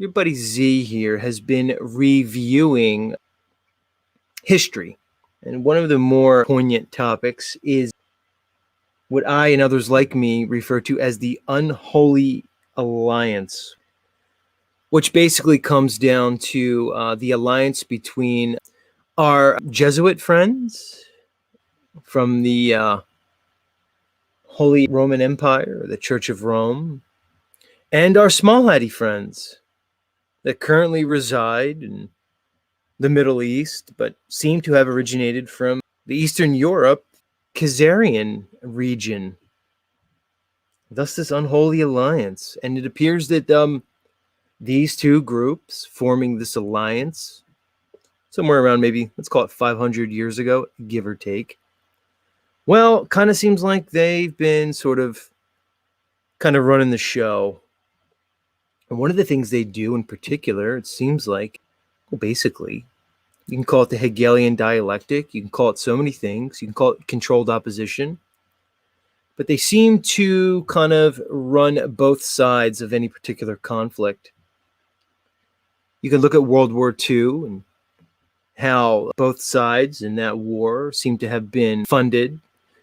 your buddy Z here has been reviewing history. And one of the more poignant topics is what I and others like me refer to as the Unholy Alliance, which basically comes down to the alliance between our Jesuit friends from the Holy Roman Empire, the Church of Rome, and our small hatty friends that currently reside in the Middle East, but seem to have originated from the Eastern Europe, Khazarian region. Thus, this unholy alliance. And it appears that these two groups forming this alliance, somewhere around maybe, let's call it 500 years ago, give or take, well, kind of seems like they've been kind of running the show. And one of the things they do in particular, it seems like, well, basically, you can call it the Hegelian dialectic. You can call it so many things. You can call it controlled opposition. But they seem to kind of run both sides of any particular conflict. You can look at World War II and how both sides in that war seem to have been funded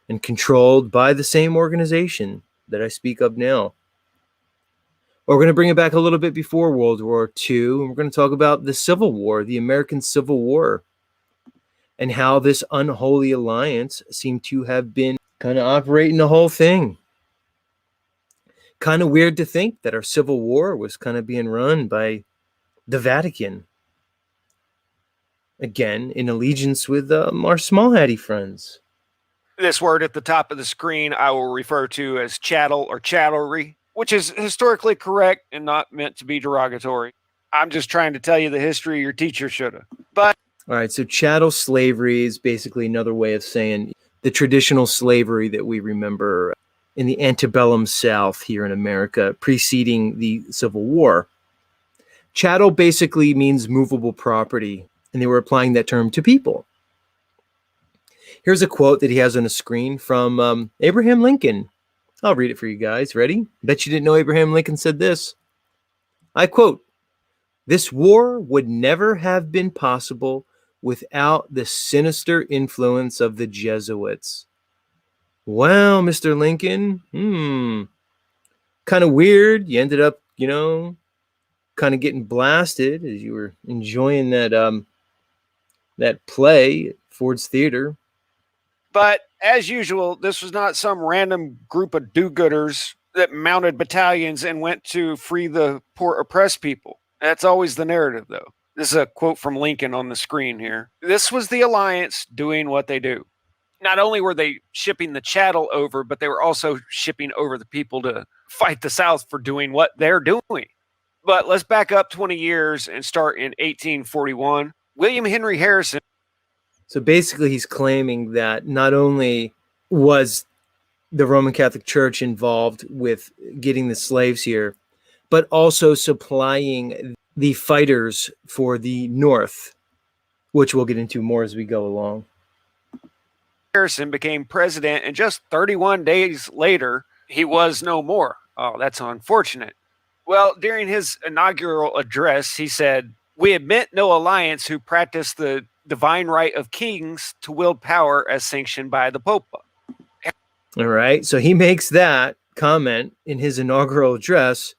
and controlled by the same organization that I speak of now. Or we're going to bring it back a little bit before World War II, and we're going to talk about the Civil War, the American Civil War, and how this unholy alliance seemed to have been kind of operating the whole thing. Kind of weird to think that our Civil War was kind of being run by the Vatican. Again, in allegiance with our small hatty friends. This word at the top of the screen I will refer to as chattel or chattelry, which is historically correct and not meant to be derogatory. I'm just trying to tell you the history your teacher should have. But all right, so chattel slavery is basically another way of saying the traditional slavery that we remember in the antebellum South here in America preceding the Civil War. Chattel basically means movable property, and they were applying that term to people. Here's a quote that he has on a screen from Abraham Lincoln. I'll read it for you guys. Ready? Bet you didn't know Abraham Lincoln said this. I quote, "This war would never have been possible without the sinister influence of the Jesuits." Well, Mr. Lincoln, kind of weird. You ended up, kind of getting blasted as you were enjoying that play at Ford's Theater. But as usual, this was not some random group of do-gooders that mounted battalions and went to free the poor oppressed people. That's always the narrative, though. This is a quote from Lincoln on the screen here. This was the alliance doing what they do. Not only were they shipping the chattel over, but they were also shipping over the people to fight the South for doing what they're doing. But let's back up 20 years and start in 1841. William Henry Harrison. So basically, he's claiming that not only was the Roman Catholic Church involved with getting the slaves here, but also supplying the fighters for the North, which we'll get into more as we go along. Harrison became president, and just 31 days later, he was no more. Oh, that's unfortunate. Well, during his inaugural address, he said, "We admit no alliance who practice the divine right of kings to wield power as sanctioned by the Pope." All right. So he makes that comment in his inaugural address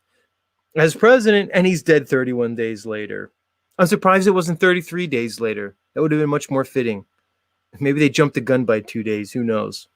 as president, and he's dead 31 days later. I'm surprised it wasn't 33 days later. That would have been much more fitting. Maybe they jumped the gun by 2 days. Who knows?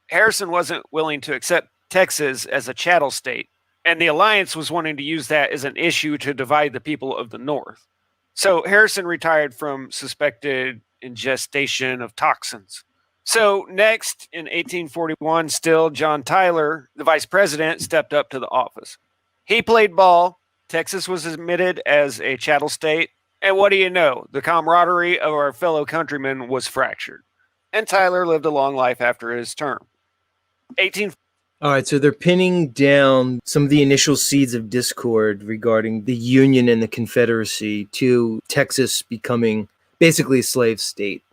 Harrison wasn't willing to accept Texas as a chattel state, and the alliance was wanting to use that as an issue to divide the people of the North. So Harrison retired from suspected ingestion of toxins. So next, in 1841, still John Tyler, the vice president, stepped up to the office. He played ball. Texas was admitted as a chattel state. And what do you know? The camaraderie of our fellow countrymen was fractured. And Tyler lived a long life after his term. All right, so they're pinning down some of the initial seeds of discord regarding the Union and the Confederacy to Texas becoming basically a slave state.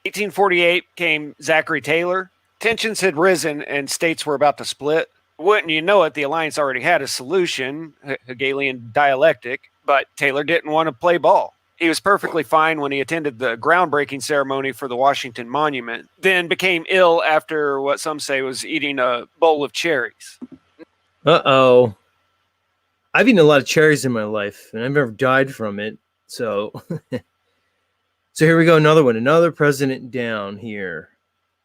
1848 came Zachary Taylor. Tensions had risen and states were about to split. Wouldn't you know it, the Alliance already had a solution, Hegelian dialectic, but Taylor didn't want to play ball. He was perfectly fine when he attended the groundbreaking ceremony for the Washington Monument, then became ill after what some say was eating a bowl of cherries. Uh-oh. I've eaten a lot of cherries in my life, and I've never died from it. So, so here we go, another one. Another president down here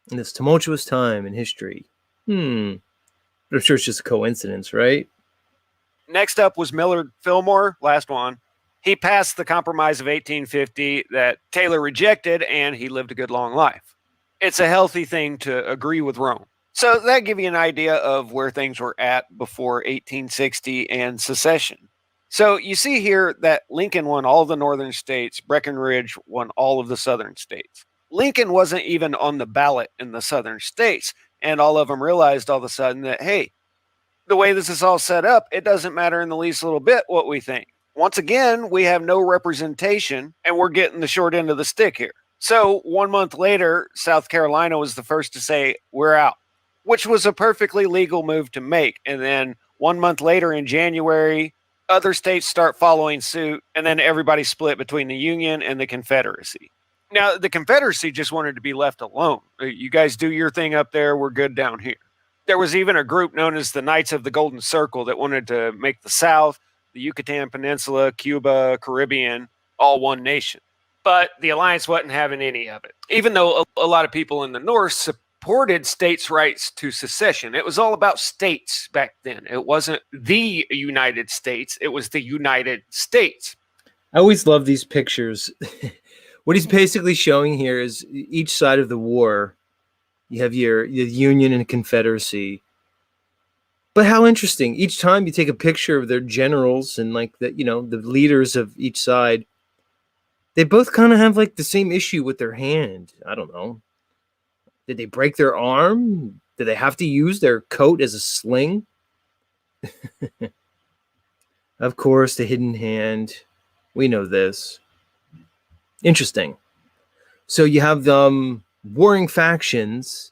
in this tumultuous time in history. But I'm sure it's just a coincidence, right? Next up was Millard Fillmore, last one. He passed the Compromise of 1850 that Taylor rejected, and he lived a good long life. It's a healthy thing to agree with Rome. So that gives you an idea of where things were at before 1860 and secession. So you see here that Lincoln won all the northern states, Breckinridge won all of the southern states. Lincoln wasn't even on the ballot in the southern states, and all of them realized all of a sudden that, hey, the way this is all set up, it doesn't matter in the least little bit what we think. Once again, we have no representation, and we're getting the short end of the stick here. So 1 month later, South Carolina was the first to say, we're out, which was a perfectly legal move to make. And then 1 month later in January, other states start following suit, and then everybody split between the Union and the Confederacy. Now, the Confederacy just wanted to be left alone. You guys do your thing up there, we're good down here. There was even a group known as the Knights of the Golden Circle that wanted to make the South, the Yucatan Peninsula, Cuba, Caribbean, all one nation. But the Alliance wasn't having any of it, even though a lot of people in the North supported states' rights to secession. It was all about states back then. It wasn't the United States, it was the United States. I always love these pictures. What he's basically showing here is each side of the war. You have your Union and Confederacy. But how interesting. Each time you take a picture of their generals and like the leaders of each side, they both kind of have like the same issue with their hand. I don't know. Did they break their arm? Did they have to use their coat as a sling? Of course, the hidden hand. We know this. Interesting. So you have warring factions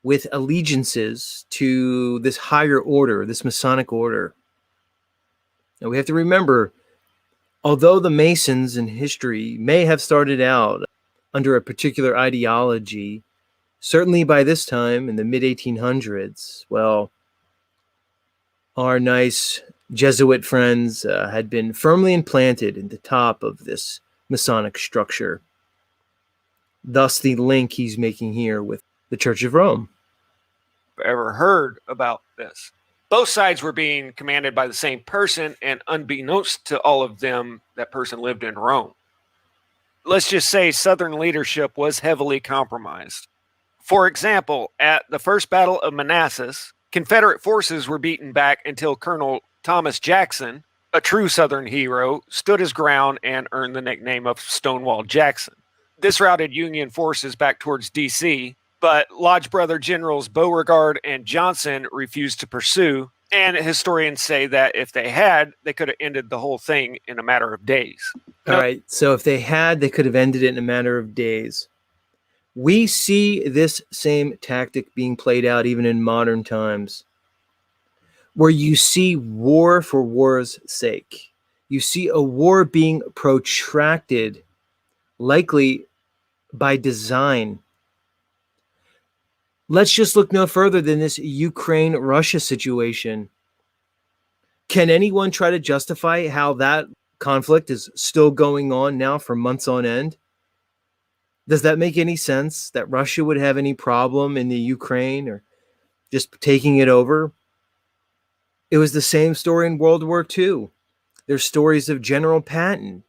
with allegiances to this higher order, this Masonic order. Now we have to remember, although the Masons in history may have started out under a particular ideology, certainly by this time in the mid-1800s, well, our nice Jesuit friends had been firmly implanted in the top of this Masonic structure. Thus the link he's making here with the Church of Rome. Ever heard about this? Both sides were being commanded by the same person, and unbeknownst to all of them, that person lived in Rome. Let's just say Southern leadership was heavily compromised. For example, at the First Battle of Manassas, Confederate forces were beaten back until Colonel Thomas Jackson, a true Southern hero, stood his ground and earned the nickname of Stonewall Jackson. This routed Union forces back towards D.C., but Lodge Brother Generals Beauregard and Johnson refused to pursue, and historians say that if they had, they could have ended the whole thing in a matter of days. All right, so if they had, they could have ended it in a matter of days. We see this same tactic being played out even in modern times, where you see war for war's sake. You see a war being protracted, likely by design. Let's just look no further than this Ukraine-Russia situation. Can anyone try to justify how that conflict is still going on now for months on end? Does that make any sense that Russia would have any problem in the Ukraine or just taking it over? It was the same story in World War II. There's stories of General Patton.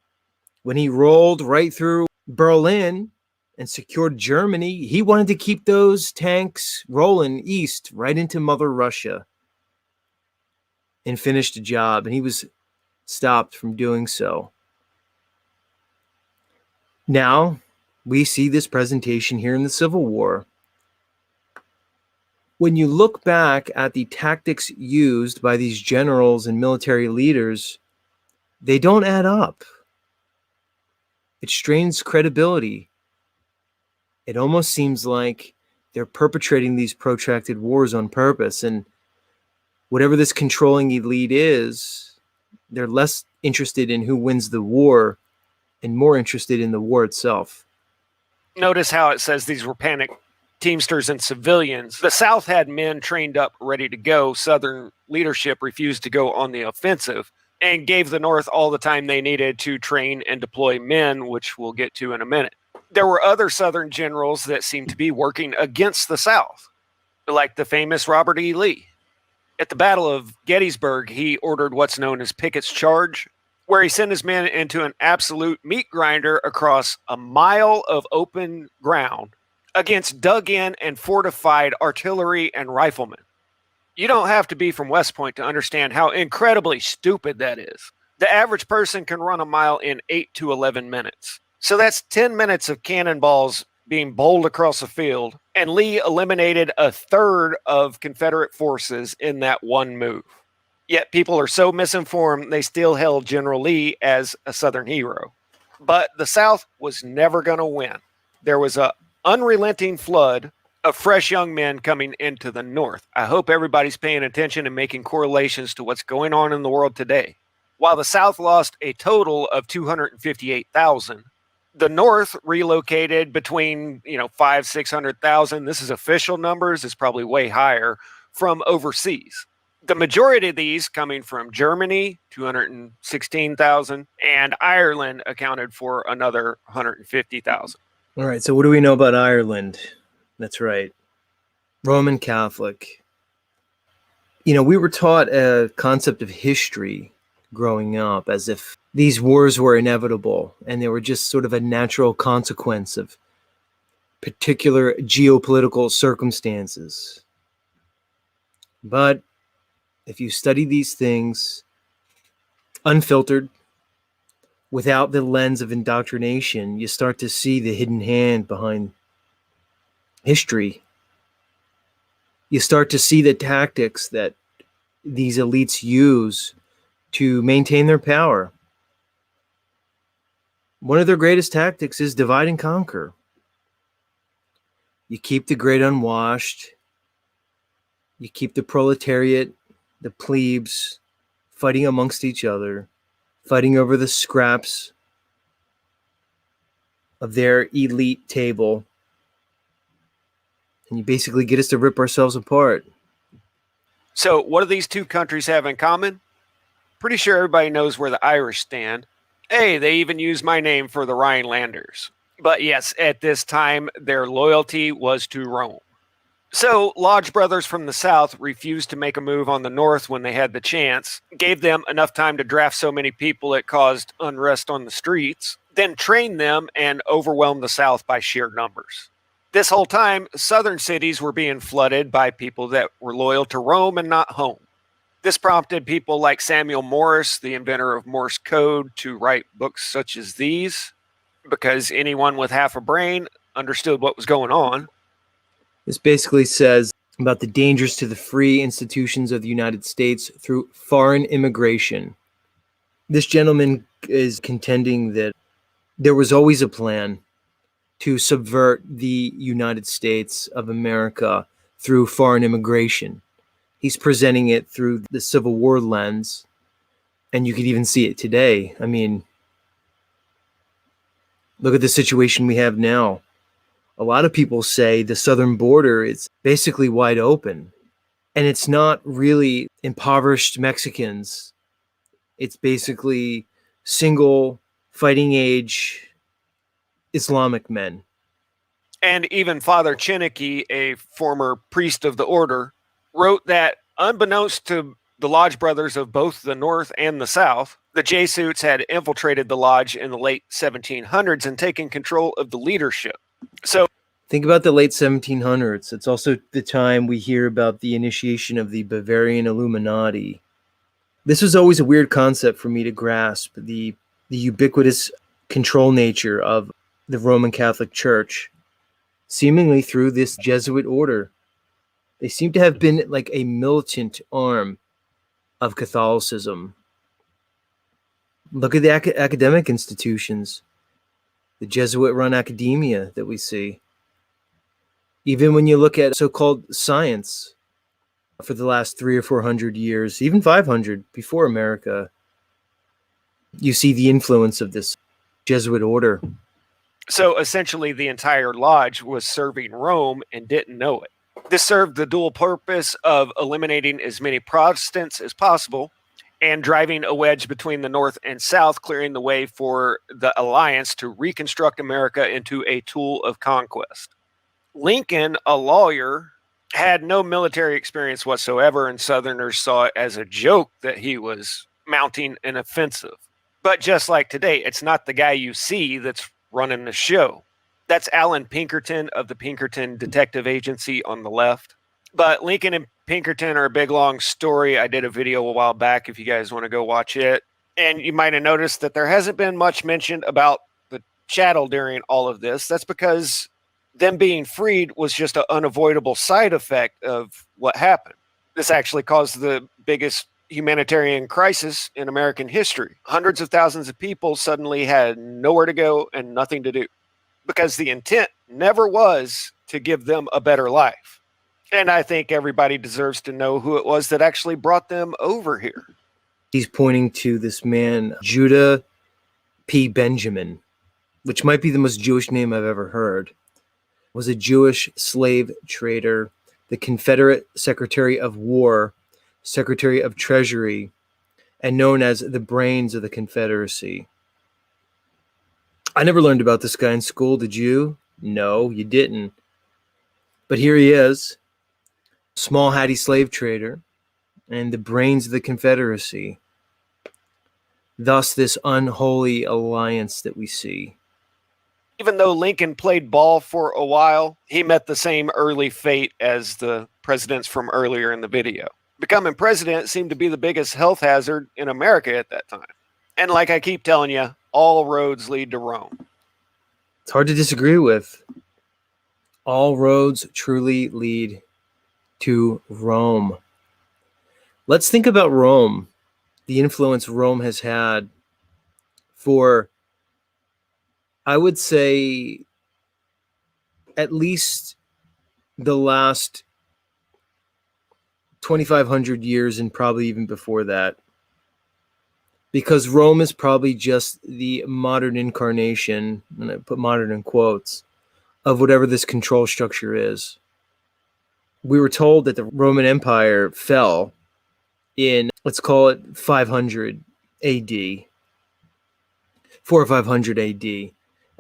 When he rolled right through Berlin and secured Germany, he wanted to keep those tanks rolling east right into Mother Russia and finish the job. And he was stopped from doing so. Now, we see this presentation here in the Civil War. When you look back at the tactics used by these generals and military leaders, they don't add up. It strains credibility. It almost seems like they're perpetrating these protracted wars on purpose. And whatever this controlling elite is, they're less interested in who wins the war and more interested in the war itself. Notice how it says these were panicked Teamsters and civilians. The South had men trained up, ready to go. Southern leadership refused to go on the offensive and gave the North all the time they needed to train and deploy men, which we'll get to in a minute. There were other Southern generals that seemed to be working against the South, like the famous Robert E. Lee. At the Battle of Gettysburg, he ordered what's known as Pickett's Charge, where he sent his men into an absolute meat grinder across a mile of open ground against dug-in and fortified artillery and riflemen. You don't have to be from West Point to understand how incredibly stupid that is. The average person can run a mile in 8 to 11 minutes. So that's 10 minutes of cannonballs being bowled across the field, and Lee eliminated a third of Confederate forces in that one move. Yet people are so misinformed, they still held General Lee as a Southern hero. But the South was never going to win. There was an unrelenting flood of fresh young men coming into the North. I hope everybody's paying attention and making correlations to what's going on in the world today. While the South lost a total of 258,000, the North relocated between 500,000-600,000. This is official numbers. It's probably way higher from overseas. The majority of these coming from Germany, 216,000, and Ireland accounted for another 150,000. All right, so what do we know about Ireland? That's right. Roman Catholic. We were taught a concept of history growing up as if these wars were inevitable and they were just sort of a natural consequence of particular geopolitical circumstances. But if you study these things unfiltered, without the lens of indoctrination, you start to see the hidden hand behind history. You start to see the tactics that these elites use to maintain their power. One of their greatest tactics is divide and conquer. You keep the great unwashed. You keep the proletariat, the plebes, fighting amongst each other, fighting over the scraps of their elite table. And you basically get us to rip ourselves apart. So what do these two countries have in common? Pretty sure everybody knows where the Irish stand. Hey, they even use my name for the Rhinelanders. But yes, at this time, their loyalty was to Rome. So Lodge brothers from the South refused to make a move on the North when they had the chance, gave them enough time to draft so many people it caused unrest on the streets, then trained them and overwhelmed the South by sheer numbers. This whole time, southern cities were being flooded by people that were loyal to Rome and not home. This prompted people like Samuel Morse, the inventor of Morse code, to write books such as these, because anyone with half a brain understood what was going on. This basically says about the dangers to the free institutions of the United States through foreign immigration. This gentleman is contending that there was always a plan to subvert the United States of America through foreign immigration. He's presenting it through the Civil War lens, and you could even see it today. I mean, look at the situation we have now. A lot of people say the southern border is basically wide open, and it's not really impoverished Mexicans. It's basically single fighting age Islamic men. And even Father Chinnicky, a former priest of the order, wrote that unbeknownst to the Lodge brothers of both the North and the South, the Jesuits had infiltrated the Lodge in the late 1700s and taken control of the leadership. So think about the late 1700s. It's also the time we hear about the initiation of the Bavarian Illuminati. This was always a weird concept for me to grasp, the ubiquitous control nature of the Roman Catholic Church, seemingly through this Jesuit order. They seem to have been like a militant arm of Catholicism. Look at the academic institutions, the Jesuit-run academia that we see. Even when you look at so-called science, for the last 300 or 400 years, even 500 before America. You see the influence of this Jesuit order. So essentially, the entire lodge was serving Rome and didn't know it. This served the dual purpose of eliminating as many Protestants as possible and driving a wedge between the North and South, clearing the way for the alliance to reconstruct America into a tool of conquest. Lincoln, a lawyer, had no military experience whatsoever, and Southerners saw it as a joke that he was mounting an offensive. But just like today, it's not the guy you see that's running the show. That's Alan Pinkerton of the Pinkerton Detective Agency on the left. But Lincoln and Pinkerton are a big, long story. I did a video a while back if you guys want to go watch it. And you might have noticed that there hasn't been much mentioned about the chattel during all of this. That's because them being freed was just an unavoidable side effect of what happened. This actually caused the biggest humanitarian crisis in American history. Hundreds of thousands of people suddenly had nowhere to go and nothing to do because the intent never was to give them a better life. And I think everybody deserves to know who it was that actually brought them over here. He's pointing to this man, Judah P. Benjamin, which might be the most Jewish name I've ever heard, was a Jewish slave trader, the Confederate Secretary of War, Secretary of Treasury, and known as the brains of the Confederacy. I never learned about this guy in school, did you? No, you didn't. But here he is, small hatty slave trader, and the brains of the Confederacy. Thus, this unholy alliance that we see. Even though Lincoln played ball for a while, he met the same early fate as the presidents from earlier in the video. Becoming president seemed to be the biggest health hazard in America at that time. And like I keep telling you, all roads lead to Rome. It's hard to disagree with. All roads truly lead to Rome. Let's think about Rome, the influence Rome has had for, I would say, at least the last 2,500 years and probably even before that. Because Rome is probably just the modern incarnation, and I put modern in quotes, of whatever this control structure is. We were told that the Roman Empire fell in, let's call it 500 AD, 4 or 500 AD.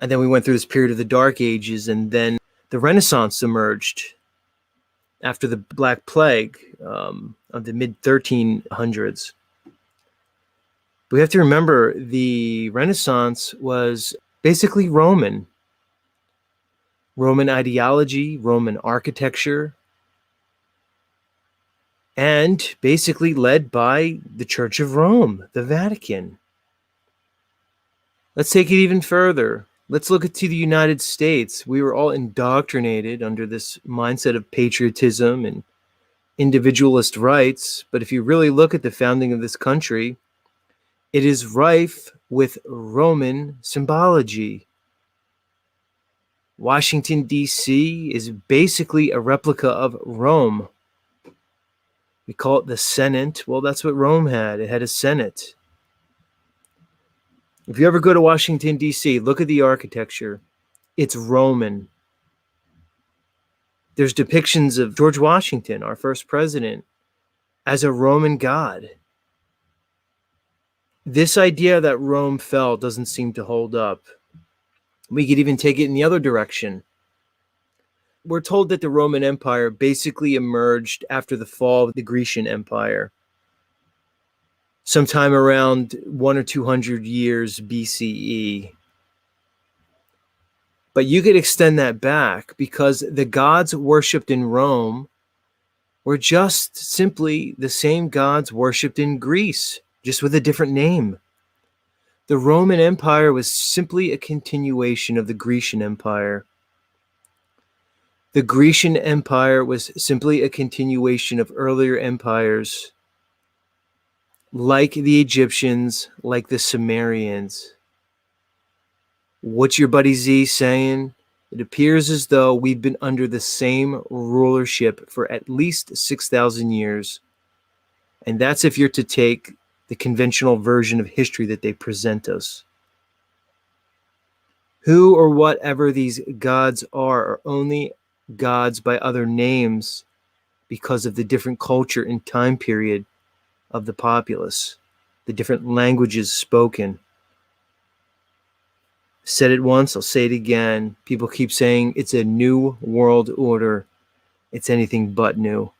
And then we went through this period of the Dark Ages, and then the Renaissance emerged after the Black Plague of the mid-1300s. We have to remember the Renaissance was basically Roman. Roman ideology, Roman architecture, and basically led by the Church of Rome, the Vatican. Let's take it even further. Let's look at the United States. We were all indoctrinated under this mindset of patriotism and individualist rights. But if you really look at the founding of this country, it is rife with Roman symbology. Washington, D.C. is basically a replica of Rome. We call it the Senate. Well, that's what Rome had. It had a Senate. If you ever go to Washington, D.C., look at the architecture. It's Roman. There's depictions of George Washington, our first president, as a Roman god. This idea that Rome fell doesn't seem to hold up. We could even take it in the other direction. We're told that the Roman Empire basically emerged after the fall of the Grecian Empire, sometime around 100 or 200 years BCE. But you could extend that back because the gods worshipped in Rome were just simply the same gods worshipped in Greece, just with a different name. The Roman Empire was simply a continuation of the Grecian Empire. The Grecian Empire was simply a continuation of earlier empires, like the Egyptians, like the Sumerians. What's your buddy Z saying? It appears as though we've been under the same rulership for at least 6,000 years. And that's if you're to take the conventional version of history that they present us. Who or whatever these gods are only gods by other names because of the different culture and time period of the populace, the different languages spoken. Said it once, I'll say it again. People keep saying it's a new world order. It's anything but new.